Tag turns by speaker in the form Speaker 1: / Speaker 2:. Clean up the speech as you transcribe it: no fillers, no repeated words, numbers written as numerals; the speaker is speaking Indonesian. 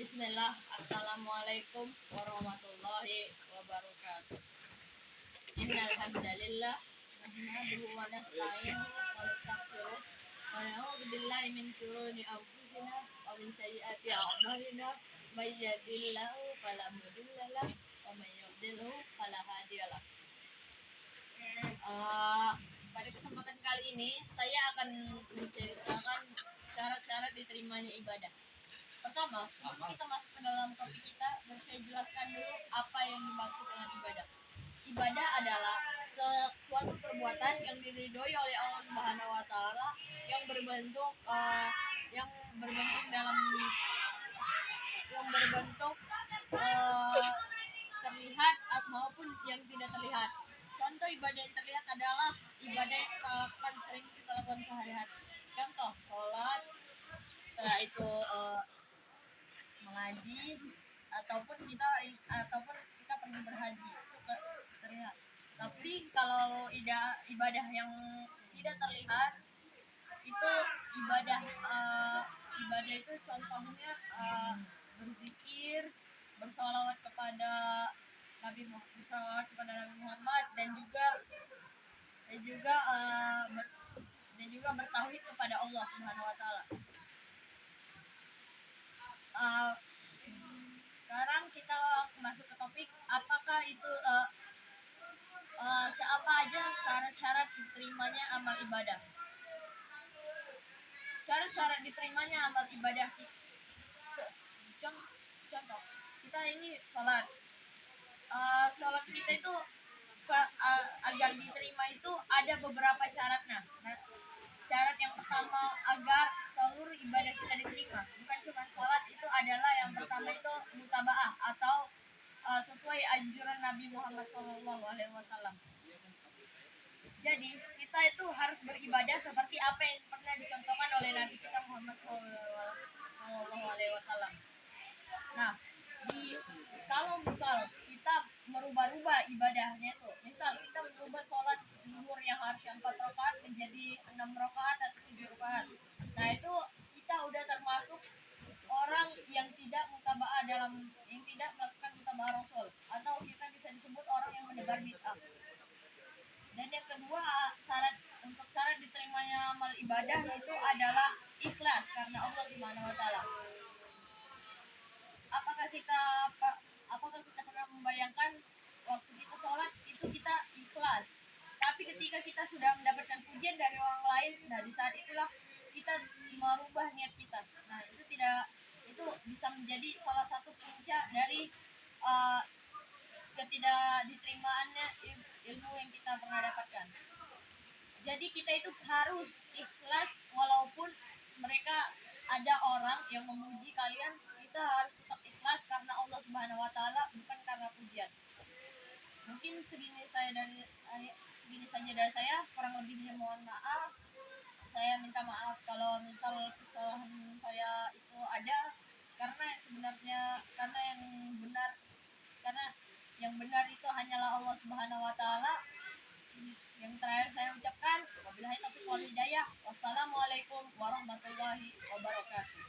Speaker 1: Bismillah, Assalamualaikum warahmatullahi wabarakatuh. Innal hamdalillah nahmaduhu wa nasta'inuhu wa nastaghfiruh wa na'udzu billahi min shururi anfusina wa min sayyiati a'malina. May yahdihillahu fala mudilla lahu wa may yudlilhu fala hadiyalah. Pada kesempatan kali ini saya akan menceritakan syarat-syarat diterimanya ibadah. Pertama, sebelum kita masuk ke dalam topik kita, saya jelaskan dulu apa yang dimaksud dengan ibadah. Ibadah adalah suatu perbuatan yang diridhoi oleh Allah Subhanahu wa taala yang berbentuk terlihat maupun yang tidak terlihat. Contoh ibadah yang terlihat adalah ibadah yang akan sering kita lakukan sehari-hari. Contoh, sholat, setelah itu mengaji ataupun kita pergi berhaji terlihat. Tapi kalau ibadah yang tidak terlihat itu ibadah itu contohnya berzikir, bersolawat kepada Nabi Muhammad dan juga bertauhid kepada Allah Subhanahu wa taala. Sekarang kita masuk ke topik apakah itu siapa aja syarat-syarat diterimanya amal ibadah. Syarat-syarat diterimanya amal ibadah contoh kita ini sholat. Sholat kita itu agar diterima itu ada beberapa syaratnya. Syarat yang pertama agar seluruh ibadah kita diterima, bukan cuma sholat, itu adalah yang pertama itu mutabaah atau sesuai anjuran Nabi Muhammad SAW. Jadi kita itu harus beribadah seperti apa yang pernah dicontohkan oleh Nabi kita Muhammad SAW. Nah, kalau misal kita merubah-rubah ibadahnya itu, misal kita merubah sholat zuhur yang harusnya 4 rakaat menjadi 6 rakaat atau 7 rakaat. Nah, itu kita udah termasuk orang yang tidak melakukan mutaba'ah Rasul, atau kita bisa disebut orang yang menebar bid'ah. Dan yang kedua, syarat diterimanya amal ibadah itu adalah ikhlas karena Allah Subhanahu wa taala. Apakah kita pernah membayangkan waktu kita sholat itu kita ikhlas, tapi ketika kita sudah mendapatkan pujian dari orang lain, nah di saat itulah kita merubah niat kita. Nah itu bisa menjadi salah satu puncak dari ketidak diterimaannya ilmu yang kita pernah dapatkan. Jadi kita itu harus ikhlas walaupun mereka ada orang yang memuji kalian, kita harus tetap ikhlas karena Allah Subhanahu wa taala, bukan karena pujian. Mungkin segini saja dari saya, kurang lebihnya mohon maaf. Saya minta maaf kalau misal kesalahan saya itu ada, karena yang benar itu hanyalah Allah Subhanahu wa taala. Yang terakhir saya ucapkan wabillahi taufiq wal hidayah. Wassalamualaikum warahmatullahi wabarakatuh.